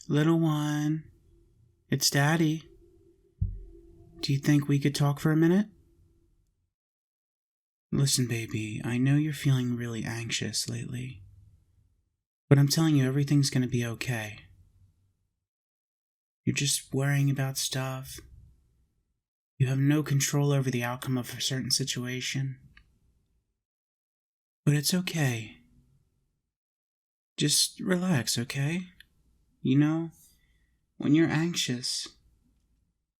Little one, it's Daddy. Do you think we could talk for a minute? Listen, baby, I know you're feeling really anxious lately, but I'm telling you, everything's gonna be okay. You're just worrying about stuff. You have no control over the outcome of a certain situation. But it's okay. Just relax, okay? You know, when you're anxious,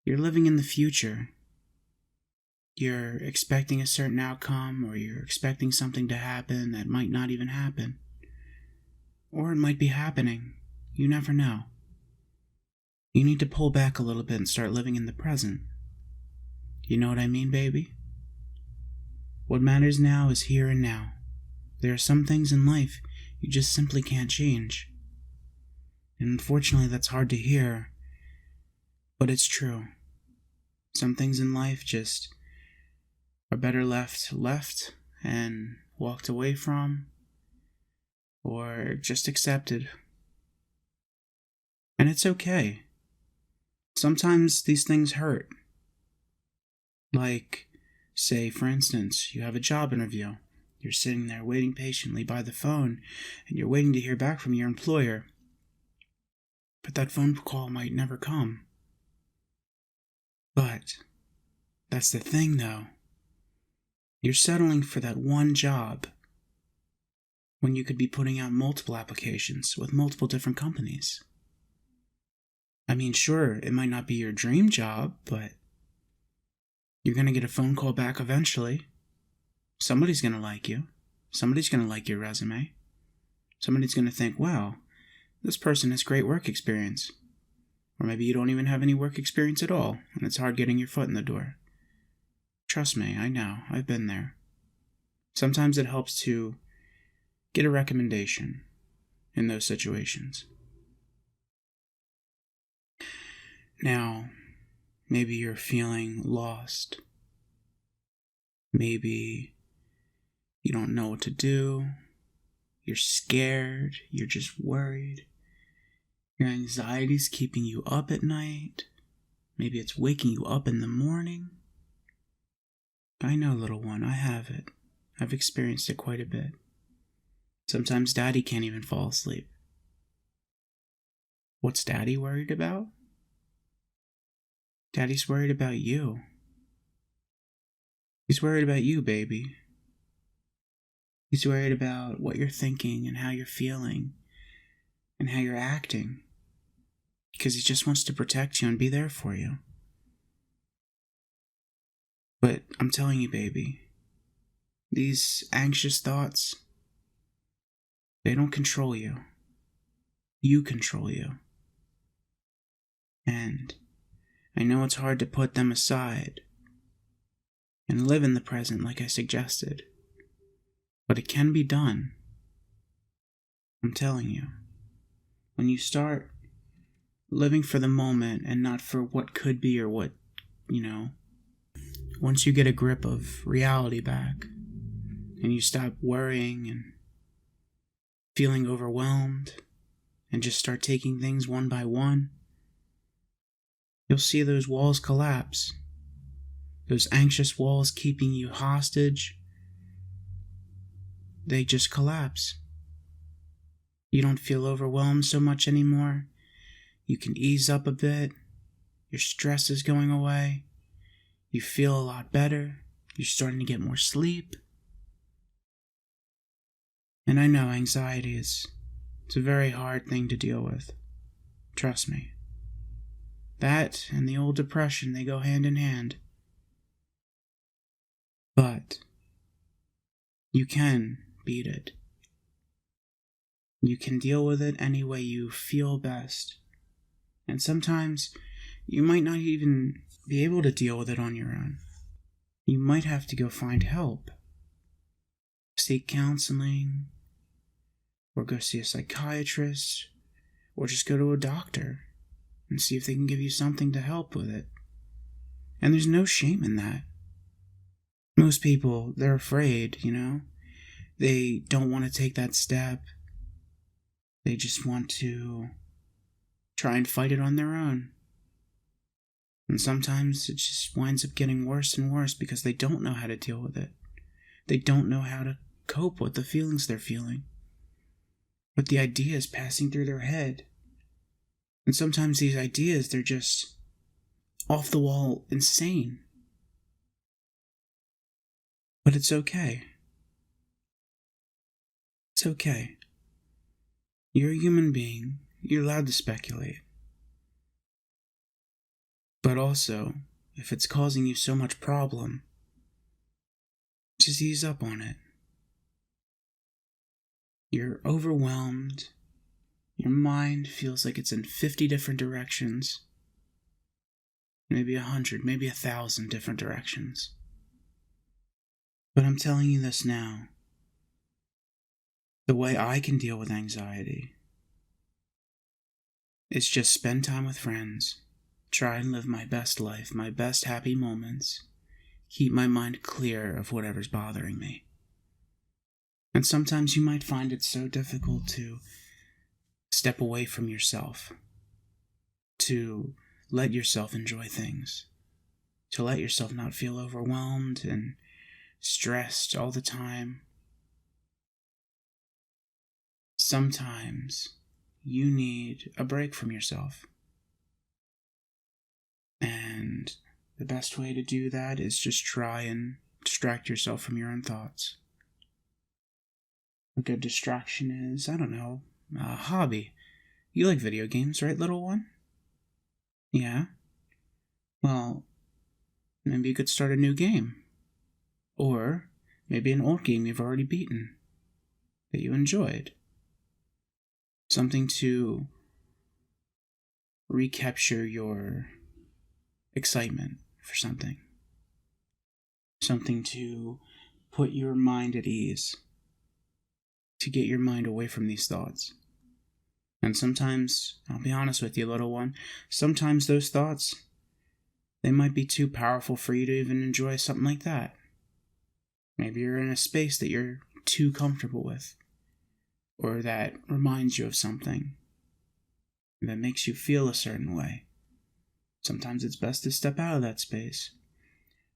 you're living in the future. You're expecting a certain outcome, or you're expecting something to happen that might not even happen. Or it might be happening. You never know. You need to pull back a little bit and start living in the present. You know what I mean, baby? What matters now is here and now. There are some things in life you just simply can't change. And unfortunately, that's hard to hear, but it's true. Some things in life just are better left and walked away from, or just accepted. And it's okay. Sometimes these things hurt. Like, say, for instance, you have a job interview. You're sitting there waiting patiently by the phone, and you're waiting to hear back from your employer. But that phone call might never come. But that's the thing, though. You're settling for that one job when you could be putting out multiple applications with multiple different companies. I mean, sure, it might not be your dream job, but you're going to get a phone call back eventually. Somebody's going to like you. Somebody's going to like your resume. Somebody's going to think, wow, this person has great work experience. Or maybe you don't even have any work experience at all, and it's hard getting your foot in the door. Trust me, I know. I've been there. Sometimes it helps to get a recommendation in those situations. Now, maybe you're feeling lost. Maybe you don't know what to do. You're scared. You're just worried. Your anxiety's keeping you up at night. Maybe it's waking you up in the morning. I know, little one, I have it. I've experienced it quite a bit. Sometimes Daddy can't even fall asleep. What's Daddy worried about? Daddy's worried about you. He's worried about you, baby. He's worried about what you're thinking and how you're feeling and how you're acting. Because he just wants to protect you and be there for you. But I'm telling you, baby, these anxious thoughts, they don't control you. You control you. And I know it's hard to put them aside and live in the present like I suggested, but it can be done. I'm telling you, when you start living for the moment and not for what could be or what, once you get a grip of reality back and you stop worrying and feeling overwhelmed and just start taking things one by one, you'll see those walls collapse. Those anxious walls keeping you hostage, they just collapse. You don't feel overwhelmed so much anymore. You can ease up a bit. Your stress is going away. You feel a lot better. You're starting to get more sleep. And I know anxiety it's a very hard thing to deal with. Trust me. That and the old depression, they go hand in hand. But you can beat it. You can deal with it any way you feel best. And sometimes you might not even be able to deal with it on your own. You might have to go find help. Seek counseling, or go see a psychiatrist, or just go to a doctor and see if they can give you something to help with it. And there's no shame in that. Most people, they're afraid, They don't want to take that step. They just want to try and fight it on their own. And sometimes it just winds up getting worse and worse because they don't know how to deal with it. They don't know how to cope with the feelings they're feeling, with the ideas passing through their head. And sometimes these ideas, they're just off the wall insane. But it's okay. It's okay. You're a human being. You're allowed to speculate. But also, if it's causing you so much problem, just ease up on it. You're overwhelmed. Your mind feels like it's in 50 different directions. Maybe 100, maybe 1,000 different directions. But I'm telling you this now. The way I can deal with anxiety is just spend time with friends, try and live my best life, my best happy moments, keep my mind clear of whatever's bothering me. And sometimes you might find it so difficult to step away from yourself, to let yourself enjoy things, to let yourself not feel overwhelmed and stressed all the time. Sometimes you need a break from yourself. And the best way to do that is just try and distract yourself from your own thoughts. A good distraction is, I don't know, a hobby. You like video games, right, little one? Yeah? Well, maybe you could start a new game. Or maybe an old game you've already beaten that you enjoyed. Something to recapture your excitement for something. Something to put your mind at ease. To get your mind away from these thoughts. And sometimes, I'll be honest with you, little one, sometimes those thoughts, they might be too powerful for you to even enjoy something like that. Maybe you're in a space that you're too comfortable with, or that reminds you of something that makes you feel a certain way. Sometimes it's best to step out of that space.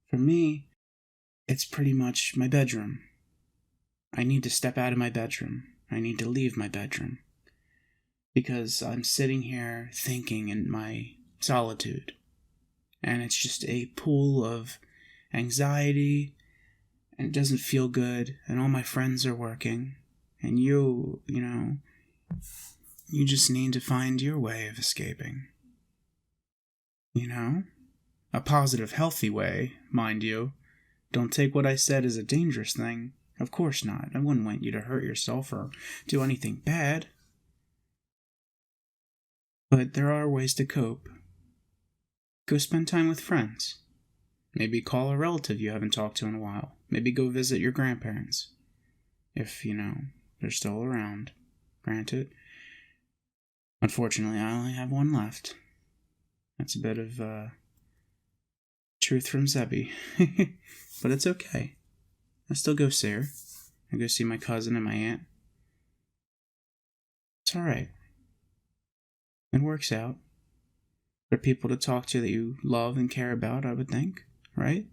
For me, it's pretty much my bedroom. I need to step out of my bedroom. I need to leave my bedroom. Because I'm sitting here thinking in my solitude. And it's just a pool of anxiety, and it doesn't feel good, and all my friends are working. And you just need to find your way of escaping. A positive, healthy way, mind you. Don't take what I said as a dangerous thing. Of course not. I wouldn't want you to hurt yourself or do anything bad. But there are ways to cope. Go spend time with friends. Maybe call a relative you haven't talked to in a while. Maybe go visit your grandparents. If, they're still around. Granted. Unfortunately, I only have one left. That's a bit of truth from Zebby. But it's okay. I still go see her. I go see my cousin and my aunt. It's alright. It works out. There are people to talk to that you love and care about, I would think, right?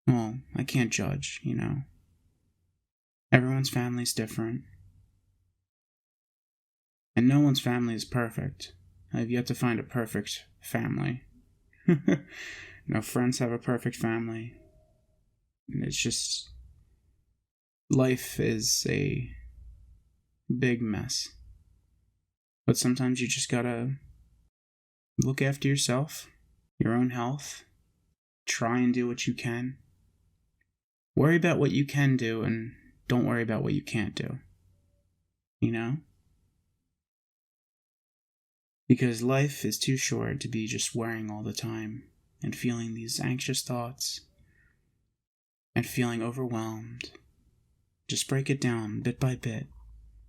Well, I can't judge, Everyone's family's different. And no one's family is perfect. I've yet to find a perfect family. No friends have a perfect family. It's just... life is a big mess. But sometimes you just gotta look after yourself, your own health, try and do what you can. Worry about what you can do and don't worry about what you can't do. Because life is too short to be just worrying all the time and feeling these anxious thoughts and feeling overwhelmed. Just break it down bit by bit.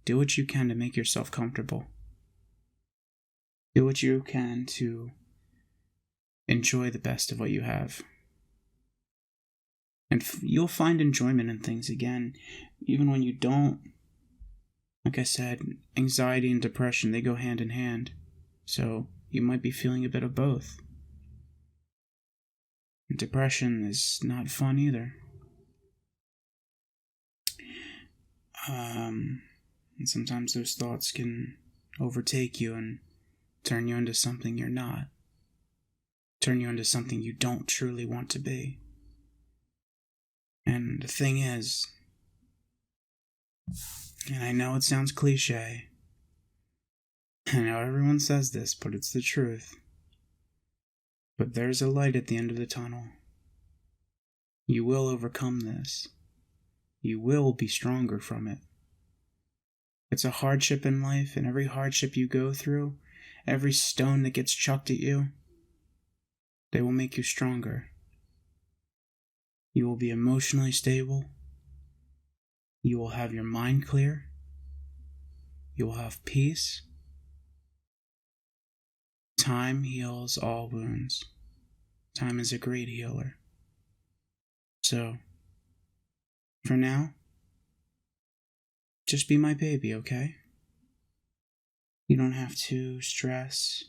Do what you can to make yourself comfortable. Do what you can to enjoy the best of what you have. And you'll find enjoyment in things again, even when you don't Like I said, anxiety and depression, they go hand in hand. So you might be feeling a bit of both. Depression is not fun either. And sometimes those thoughts can overtake you and turn you into something you're not. Turn you into something you don't truly want to be. And the thing is, and I know it sounds cliche, I know everyone says this, but it's the truth. But there's a light at the end of the tunnel. You will overcome this. You will be stronger from it. It's a hardship in life, and every hardship you go through, every stone that gets chucked at you, they will make you stronger. You will be emotionally stable. You will have your mind clear. You will have peace. Time heals all wounds. Time is a great healer. So, for now, just be my baby, okay? You don't have to stress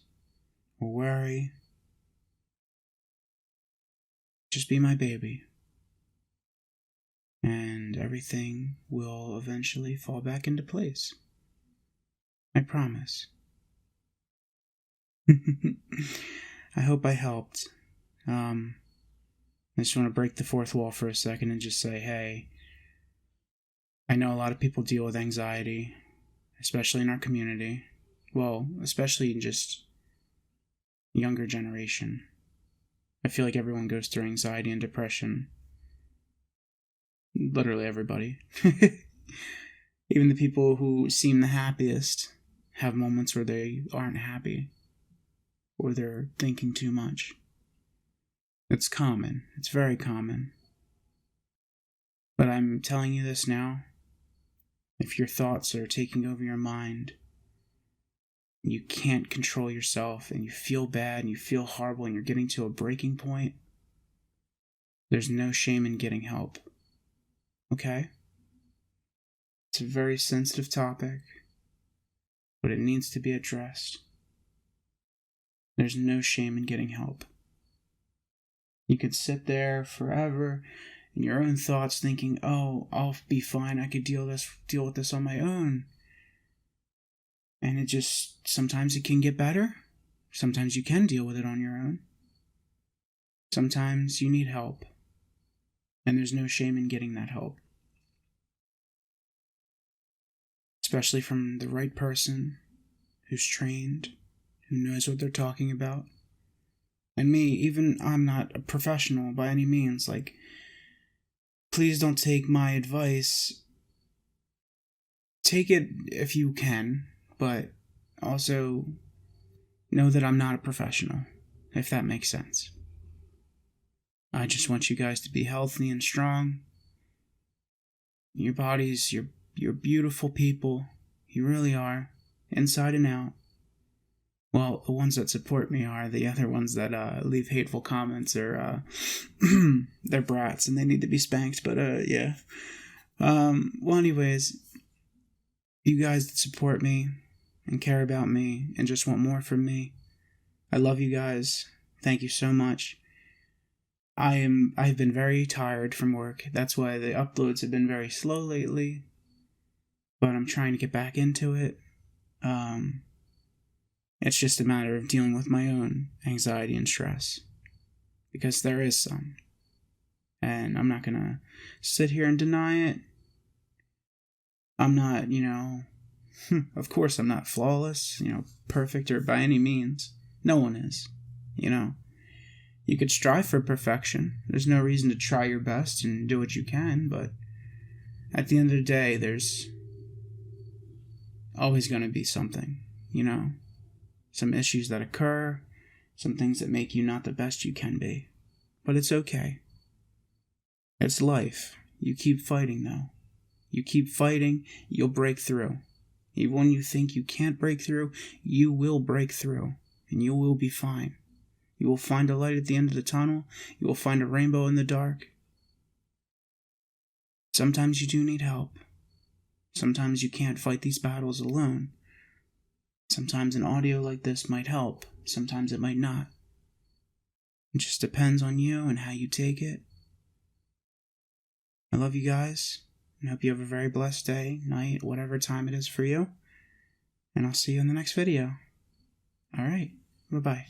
or worry. Just be my baby. And everything will eventually fall back into place. I promise. I hope I helped. I just want to break the fourth wall for a second and just say, hey, I know a lot of people deal with anxiety, especially in our community. Well, especially in just younger generation. I feel like everyone goes through anxiety and depression. Literally everybody. Even the people who seem the happiest have moments where they aren't happy. Or they're thinking too much. It's common. It's very common. But I'm telling you this now. If your thoughts are taking over your mind, you can't control yourself, and you feel bad, and you feel horrible, and you're getting to a breaking point, there's no shame in getting help. Okay? It's a very sensitive topic, but it needs to be addressed. There's no shame in getting help. You could sit there forever in your own thoughts thinking, oh, I'll be fine, I could deal with this on my own. And it just, sometimes it can get better. Sometimes you can deal with it on your own. Sometimes you need help. And there's no shame in getting that help. Especially from the right person who's trained, who knows what they're talking about. And me, even I'm not a professional by any means. Like, please don't take my advice. Take it if you can, but also know that I'm not a professional, if that makes sense. I just want you guys to be healthy and strong. Your bodies, you're beautiful people. You really are, inside and out. Well, the ones that support me are. The other ones that leave hateful comments are they're brats and they need to be spanked. But yeah. Well, anyways, you guys that support me and care about me and just want more from me, I love you guys. Thank you so much. I've been very tired from work. That's why the uploads have been very slow lately. But I'm trying to get back into it. It's just a matter of dealing with my own anxiety and stress. Because there is some. And I'm not gonna sit here and deny it. I'm not, of course I'm not flawless, perfect or by any means. No one is, You could strive for perfection. There's no reason to try your best and do what you can, but at the end of the day, there's always going to be something, Some issues that occur, some things that make you not the best you can be. But it's okay. It's life. You keep fighting, though. You keep fighting, you'll break through. Even when you think you can't break through, you will break through, and you will be fine. You will find a light at the end of the tunnel. You will find a rainbow in the dark. Sometimes you do need help. Sometimes you can't fight these battles alone. Sometimes an audio like this might help, sometimes it might not. It just depends on you and how you take it. I love you guys, and hope you have a very blessed day, night, whatever time it is for you. And I'll see you in the next video. Alright, bye-bye.